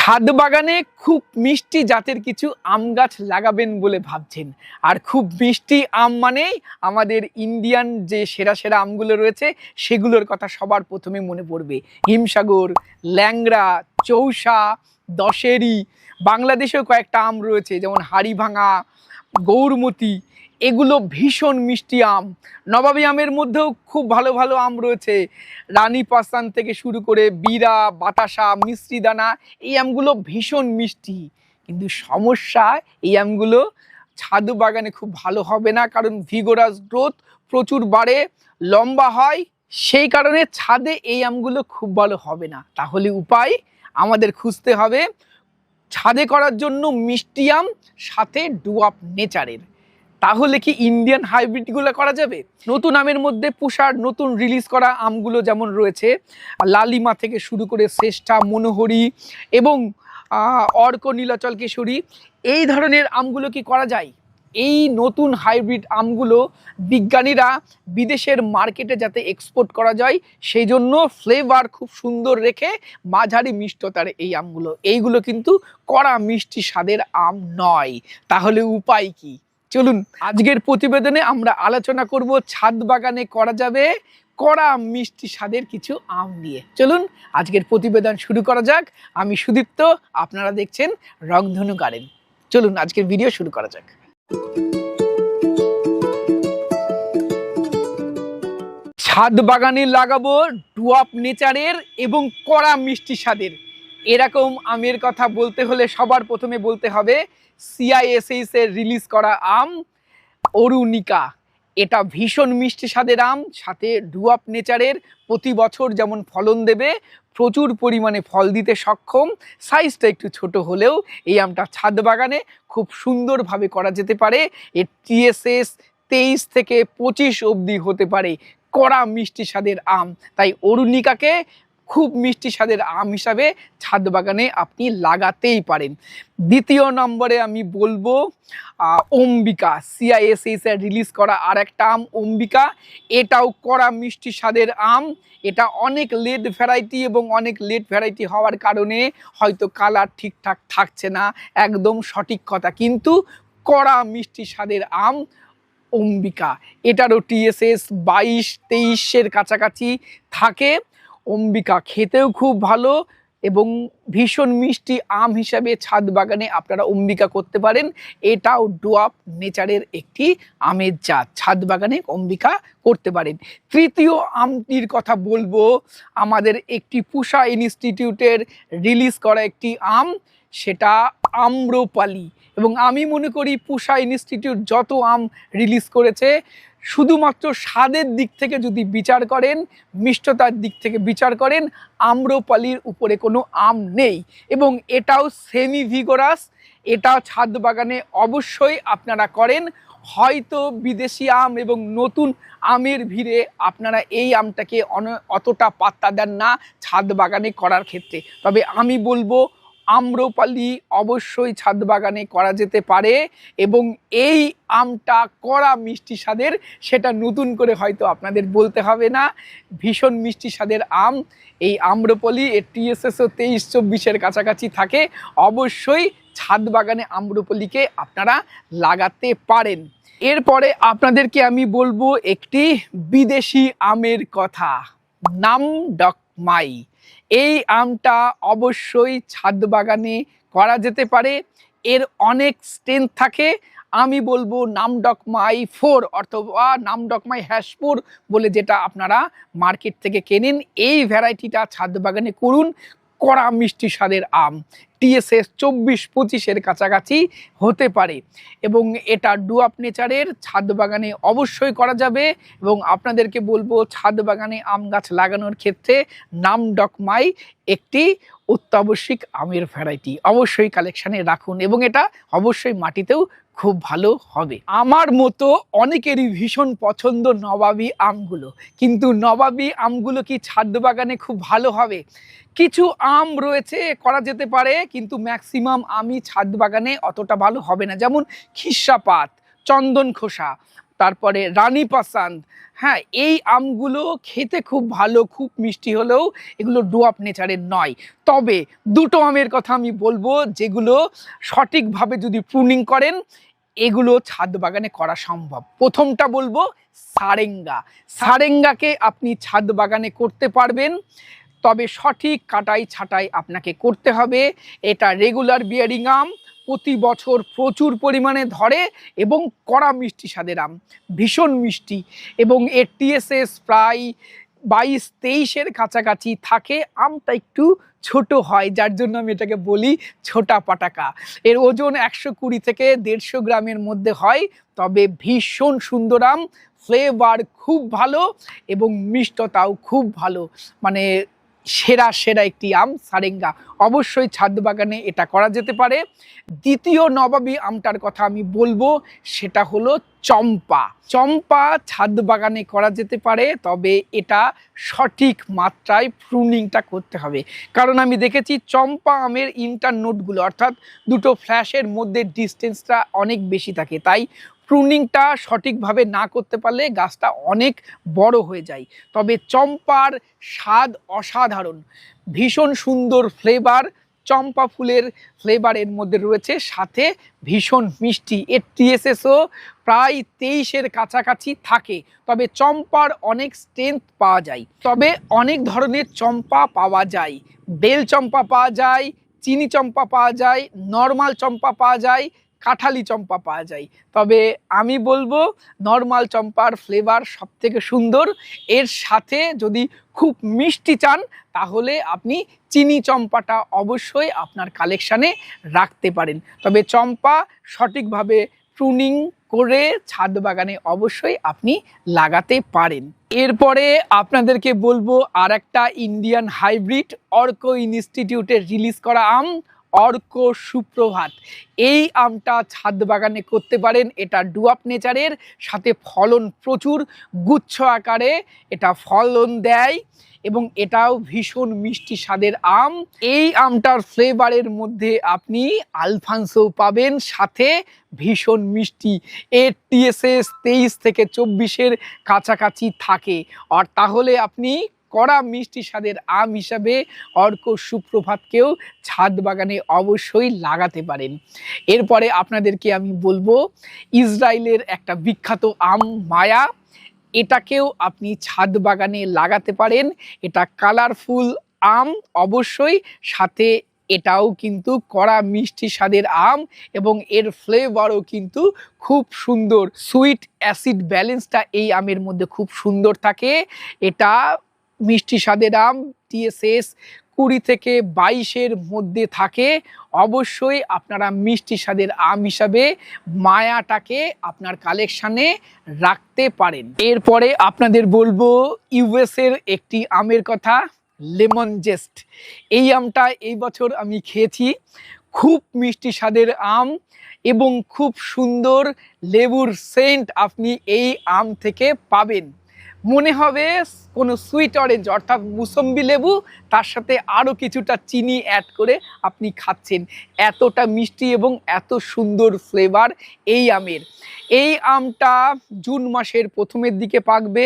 ছাদ বাগানে খুব মিষ্টি জাতের কিছু আম গাছ লাগাবেন বলে ভাবছেন। আর খুব মিষ্টি আম মানেই আমাদের ইন্ডিয়ান যে সেরা সেরা আমগুলো রয়েছে সেগুলোর কথা সবার প্রথমে মনে পড়বে। হিমসাগর, ল্যাংড়া, চৌসা, দশেরি। বাংলাদেশেও কয়েকটা আম রয়েছে যেমন হাড়িভাঙা, গৌরমতি। এগুলো ভীষণ মিষ্টি আম। নবাবী আমের মধ্যেও খুব ভালো ভালো আম রয়েছে, রানী পাসান থেকে শুরু করে বিরা, বাতাসা, মিষ্টি দানা। এই আমগুলো ভীষণ মিষ্টি, কিন্তু সমস্যা এই আমগুলো ছাদ বাগানে খুব ভালো হবে না, কারণ ভিগোরাস গ্রোথ প্রচুর বাড়ে, লম্বা হয়। সেই কারণে ছাদে এই আমগুলো খুব ভালো হবে না। তাহলে উপায় আমাদের খুঁজতে হবে ছাদে করার জন্য মিষ্টি আম, সাথে ডুয়াপ নেচারের। তাহলে কি ইন্ডিয়ান হাইব্রিডগুলো করা যাবে? নতুন আমের মধ্যে পুষার নতুন রিলিজ করা আমগুলো যেমন রয়েছে, লালিমা থেকে শুরু করে শ্রেষ্ঠা, মনোহরি এবং অর্ক, নীলাচল কেশরী, এই ধরনের আমগুলো কি করা যায়? এই নতুন হাইব্রিড আমগুলো বিজ্ঞানীরা বিদেশের মার্কেটে যাতে এক্সপোর্ট করা যায় সেই জন্য ফ্লেভার খুব সুন্দর রেখে মাঝারি মিষ্টতার এই আমগুলো, এইগুলো কিন্তু কড়া মিষ্টি স্বাদের আম নয়। তাহলে উপায় কি? চলুন আজকের প্রতিবেদনে আমরা আলোচনা করব ছাদ বাগানে করা যাবে কড়া মিষ্টি স্বাদের কিছু আম নিয়ে। চলুন আজকের প্রতিবেদন শুরু করা যাক। আমি সুদীপ্ত, আপনারা দেখছেন রংধনু গার্ডেন। চলুন আজকের ভিডিও শুরু করা যাক। ছাদ বাগানে লাগাবো ডুয়াপ নেচারের এবং কড়া মিষ্টি স্বাদের এরকম আমের কথা বলতে হলে সবার প্রথমে বলতে হবে CISS এর রিলিজ করা আম অরুণিকা। এটা ভীষণ মিষ্টি স্বাদের আম, সাথে ডুয়াপ নেচারের, প্রতি বছর যেমন ফলন দেবে, প্রচুর পরিমাণে ফল দিতে সক্ষম। সাইজটা একটু ছোট হলেও এই আমটা ছাদ বাগানে খুব সুন্দরভাবে করা যেতে পারে। এর TSS 23 থেকে 25 অবধি হতে পারে। কড়া মিষ্টি স্বাদের আম, তাই অরুণিকাকে খুব মিষ্টি স্বাদের আম হিসাবে ছাদ বাগানে আপনি লাগাতেই পারেন। দ্বিতীয় নম্বরে আমি বলবো অম্বিকা। CISS এর রিলিজ করা আর একটা আম অম্বিকা। এটাও কড়া মিষ্টি স্বাদের আম। এটা অনেক লেট ভ্যারাইটি এবং অনেক লেট ভ্যারাইটি হওয়ার কারণে হয়তো কালার ঠিকঠাক থাকছে না, একদম সঠিক কথা, কিন্তু কড়া মিষ্টি স্বাদের আম অম্বিকা। এটারও TSS 22-23-এর কাছাকাছি থাকে। অম্বিকা খেতেও খুব ভালো এবং ভীষণ মিষ্টি আম হিসাবে ছাদ বাগানে আপনারা অম্বিকা করতে পারেন। এটাও ডুয়াপ নেচারের একটি আমের জাত, ছাদ বাগানে অম্বিকা করতে পারেন। তৃতীয় আমটির কথা বলবো আমাদের একটি পুষা ইনস্টিটিউটের রিলিজ করা একটি আম, সেটা আম্রপালি। এবং আমি মনে করি পুষা ইনস্টিটিউট যত আম রিলিজ করেছে, শুধুমাত্র স্বাদের দিক থেকে যদি বিচার করেন, মিষ্টতার দিক থেকে বিচার করেন, আম্রপালির উপরে কোনো আম নেই। এবং এটাও সেমি ভিগোরাস। এটা ছাদ বাগানে অবশ্যই আপনারা করেন। হয়তো বিদেশি আম এবং নতুন আমের ভিড়ে আপনারা এই আমটাকে অতটা পাত্তা দেন না ছাদ বাগানে করার ক্ষেত্রে, তবে আমি বলবো আম্রপালি অবশ্যই ছাদ বাগানে করা যেতে পারে। এবং এই আমটা কড়া মিষ্টি স্বাদের, সেটা নতুন করে হয়তো আপনাদের বলতে হবে না, ভীষণ মিষ্টি স্বাদের আম এই আম্রপালি। এর TSS 23-24-এর কাছাকাছি থাকে। অবশ্যই ছাদ বাগানে আম্রপালিকে আপনারা লাগাতে পারেন। এরপরে আপনাদেরকে আমি বলবো একটি বিদেশি আমের কথা, নামডকমাই। এই আমটা অবশ্যই ছাদ বাগানে করা যেতে পারে। এর অনেক স্ট্রেংথ থাকে। আমি বলবো নামডকমাই 4 অথবা নামডকমাই #4 বলে যেটা আপনারা মার্কেট থেকে কেনেন, এই ভ্যারাইটিটা ছাদ বাগানে করুন। কড়া মিষ্টি স্বাদের আম, TSS 24-25-এর কাছাকাছি হতে পারে এবং এটা ডুয়াপ নেচারের, ছাদ বাগানে অবশ্যই করা যাবে। এবং আপনাদেরকে বলবো ছাদ বাগানে আম গাছ লাগানোর ক্ষেত্রে নামডকমাই একটি অত্যাবশ্যক আমের ভ্যারাইটি, অবশ্যই কালেকশানে রাখুন এবং এটা অবশ্যই মাটিতেও খুব ভালো হবে। আমার মতো অনেকেরই ভীষণ পছন্দ নবাবী আমগুলো, কিন্তু নবাবী আমগুলো কি ছাদ বাগানে খুব ভালো হবে? কিছু আম রয়েছে করা যেতে পারে, কিন্তু ম্যাক্সিমাম আমই ছাদ বাগানে অতটা ভালো হবে না। যেমন খিরসাপাত, চন্দন খোসা, তারপরে রানী পাসান্দ। হ্যাঁ, এই আমগুলো খেতে খুব ভালো, খুব মিষ্টি হলেও এগুলো ডুয়াপ নেচারের নয়। তবে দুটো আমের কথা আমি বলবো যেগুলো সঠিকভাবে যদি প্রুনিং করেন এগুলো ছাদ বাগানে করা সম্ভব। প্রথমটা বলবো সারেঙ্গা। সারেঙ্গাকে আপনি ছাদ বাগানে করতে পারবেন, তবে সঠিক কাটাই ছাঁটাই আপনাকে করতে হবে। এটা রেগুলার বিয়ারিং আম, প্রতি বছর প্রচুর পরিমাণে ধরে এবং কড়া মিষ্টি স্বাদের আম, ভীষণ মিষ্টি, এবং এর টিএসএস প্রায় 22-23-এর কাছাকাছি থাকে। আমটা একটু ছোট হয়, যার জন্য আমি এটাকে বলি ছোটা পাটাকা। এর ওজন 120 থেকে 150 গ্রামের মধ্যে হয়, তবে ভীষণ সুন্দর আম, ফ্লেভার খুব ভালো এবং মিষ্টতাও খুব ভালো, মানে সেরা সেরা একটি আম সারেঙ্গা। অবশ্যই ছাদ বাগানে এটা করা যেতে পারে। দ্বিতীয় নবাবী আমটার কথা আমি বলবো, সেটা হলো চম্পা। চম্পা ছাদ বাগানে করা যেতে পারে, তবে এটা সঠিক মাত্রায় প্রুনিংটা করতে হবে। কারণ আমি দেখেছি চম্পা আমের ইন্টারনোটগুলো, অর্থাৎ দুটো ফ্ল্যাশের মধ্যে ডিস্টেন্সটা অনেক বেশি থাকে, তাই প্রুনিংটা সঠিকভাবে না করতে পারলে গাছটা অনেক বড় হয়ে যায়। তবে চম্পার স্বাদ অসাধারণ, ভীষণ সুন্দর ফ্লেভার, চম্পা ফুলের ফ্লেভার এর মধ্যে রয়েছে, সাথে ভীষণ মিষ্টি। এর টিএসএসও প্রায় 23-এর কাছাকাছি থাকে। তবে চম্পার অনেক স্ট্রেংথ পাওয়া যায়। তবে অনেক ধরনের চম্পা পাওয়া যায়, বেল চম্পা পাওয়া যায়, চিনি চম্পা পাওয়া যায়, নর্মাল চম্পা পাওয়া যায়, কাঁঠালি চম্পা পাওয়া যায়। তবে আমি বলবো নর্মাল চম্পার ফ্লেভার সব থেকে সুন্দর। এর সাথে যদি খুব মিষ্টি চান তাহলে আপনি চিনি চম্পাটা অবশ্যই আপনার কালেকশানে রাখতে পারেন। তবে চম্পা সঠিকভাবে প্রুনিং করে ছাদ বাগানে অবশ্যই আপনি লাগাতে পারেন। এরপরে আপনাদেরকে বলবো আর একটা ইন্ডিয়ান হাইব্রিড অর্কো ইনস্টিটিউটের রিলিজ করা আম, অর্কো সুপ্রভাত। এই আমটা ছাদ বাগানে করতে পারেন। এটা ডুয়াপ নেচারের, সাথে ফলন প্রচুর, গুচ্ছ আকারে এটা ফলন দেয় এবং এটাও ভীষণ মিষ্টি স্বাদের আম। এই আমটার ফ্লেভারের মধ্যে আপনি আলফানসো পাবেন, সাথে ভীষণ মিষ্টি। এর টিএসএস 23 থেকে 24-এর কাছাকাছি থাকে। আর তাহলে আপনি কড়া মিষ্টি স্বাদের আম হিসাবে অর্কো সুপ্রভাতকেও ছাদ বাগানে অবশ্যই লাগাতে পারেন। এরপরে আপনাদেরকে আমি বলবো ইসরায়েলের একটা বিখ্যাত আম মায়া, এটাকেও আপনি ছাদ বাগানে লাগাতে পারেন। এটা কালারফুল আম অবশ্যই, সাথে এটাও কিন্তু কড়া মিষ্টি স্বাদের আম এবং এর ফ্লেভারও কিন্তু খুব সুন্দর। সুইট অ্যাসিড ব্যালেন্সটা এই আমের মধ্যে খুব সুন্দর থাকে। এটা মিষ্টি স্বাদের আম, টিএসএস 20 থেকে 22-এর মধ্যে থাকে। অবশ্যই আপনারা মিষ্টি স্বাদের আম হিসাবে মায়াটাকে আপনার কালেকশানে রাখতে পারেন। এরপরে আপনাদের বলবো ইউএসের একটি আমের কথা, লেমন জেস্ট। এই আমটা এই বছর আমি খেয়েছি, খুব মিষ্টি স্বাদের আম এবং খুব সুন্দর লেবুর সেন্ট আপনি এই আম থেকে পাবেন। মনে হবে কোনো সুইট অরেঞ্জ অর্থাৎ মুসম্বি লেবু, তার সাথে আরও কিছুটা চিনি অ্যাড করে আপনি খাচ্ছেন, এতটা মিষ্টি এবং এত সুন্দর ফ্লেভার এই আমের। এই আমটা জুন মাসের প্রথমের দিকে পাকবে।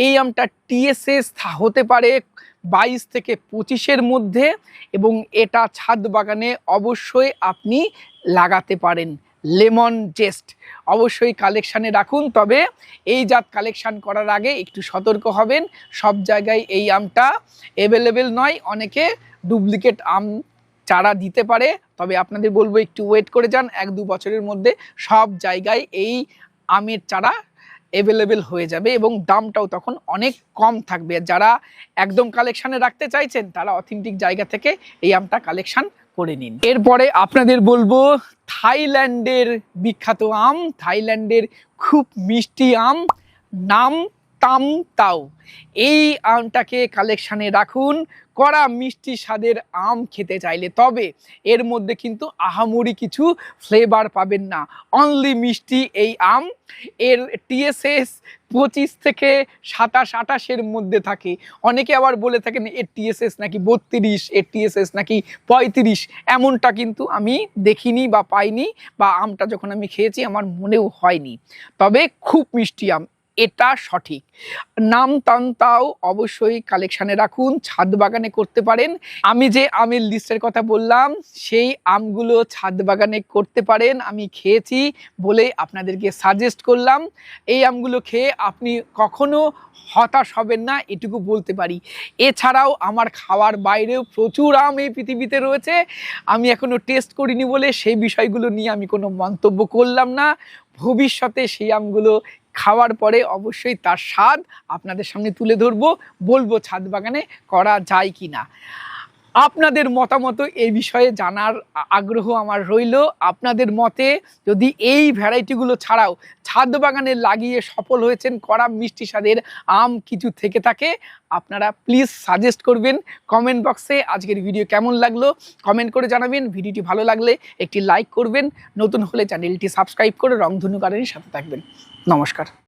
এই আমটা টিএসএস হতে পারে 22 থেকে 25-এর মধ্যে এবং এটা ছাদ বাগানে অবশ্যই আপনি লাগাতে পারেন। লেমন জেস্ট অবশ্যই কালেকশানে রাখুন, তবে এই জাত কালেকশান করার আগে একটু সতর্ক হবেন। সব জায়গায় এই আমটা অ্যাভেলেবেল নয়, অনেকে ডুপ্লিকেট আম চারা দিতে পারে। তবে আপনাদের বলবো একটু ওয়েট করে যান, 1-2 বছরের মধ্যে সব জায়গায় এই আমের চারা অ্যাভেলেবেল হয়ে যাবে এবং দামটাও তখন অনেক কম থাকবে। যারা একদম কালেকশানে রাখতে চাইছেন তারা অথেন্টিক জায়গা থেকে এই আমটা কালেকশান করে নিন। এরপরে আপনাদের বলবো থাইল্যান্ডের বিখ্যাত আম, থাইল্যান্ডের খুব মিষ্টি আম, নাম তাও এই আমটাকে কালেকশানে রাখুন কড়া মিষ্টি স্বাদের আম খেতে চাইলে। তবে এর মধ্যে কিন্তু আহামরি কিছু ফ্লেভার পাবেন না, অনলি মিষ্টি এই আম। এর TSS 25 থেকে 27-28-এর মধ্যে থাকে। অনেকে আবার বলে থাকেন এর TSS নাকি 32, এর TSS নাকি 35। এমনটা কিন্তু আমি দেখিনি বা পাইনি, বা আমটা যখন আমি খেয়েছি আমার মনেও হয়নি। তবে খুব মিষ্টি আম, এটা সঠিক। নাম তাও অবশ্যই কালেকশানে রাখুন, ছাদ বাগানে করতে পারেন। আমি যে আমের লিস্টের কথা বললাম সেই আমগুলো ছাদ বাগানে করতে পারেন, আমি খেয়েছি বলে আপনাদেরকে সাজেস্ট করলাম। এই আমগুলো খেয়ে আপনি কখনো হতাশ হবেন না, এটুকু বলতে পারি। এছাড়াও আমার খাওয়ার বাইরেও প্রচুর আম এই পৃথিবীতে রয়েছে, আমি এখনো টেস্ট করিনি বলে সেই বিষয়গুলো নিয়ে আমি কোনো মন্তব্য করলাম না। ভবিষ্যতে সেই আমগুলো খাওয়ার পরে অবশ্যই তার স্বাদ আপনাদের সামনে তুলে ধরবো, বলবো ছাদ বাগানে করা যায় কি না। আপনাদের মতামত এই বিষয়ে জানার আগ্রহ আমার রইল। আপনাদের মতে যদি এই ভ্যারাইটিগুলো ছাড়াও ছাদ বাগানে লাগিয়ে সফল হয়েছেন কড়া মিষ্টি স্বাদের আম কিছু থেকে থাকে, আপনারা প্লিজ সাজেস্ট করবেন কমেন্ট বক্সে। আজকের ভিডিও কেমন লাগলো কমেন্ট করে জানাবেন। ভিডিওটি ভালো লাগলে একটি লাইক করবেন, নতুন হলে চ্যানেলটি সাবস্ক্রাইব করে রংধনু গার্ডেনের সাথে থাকবেন। নমস্কার।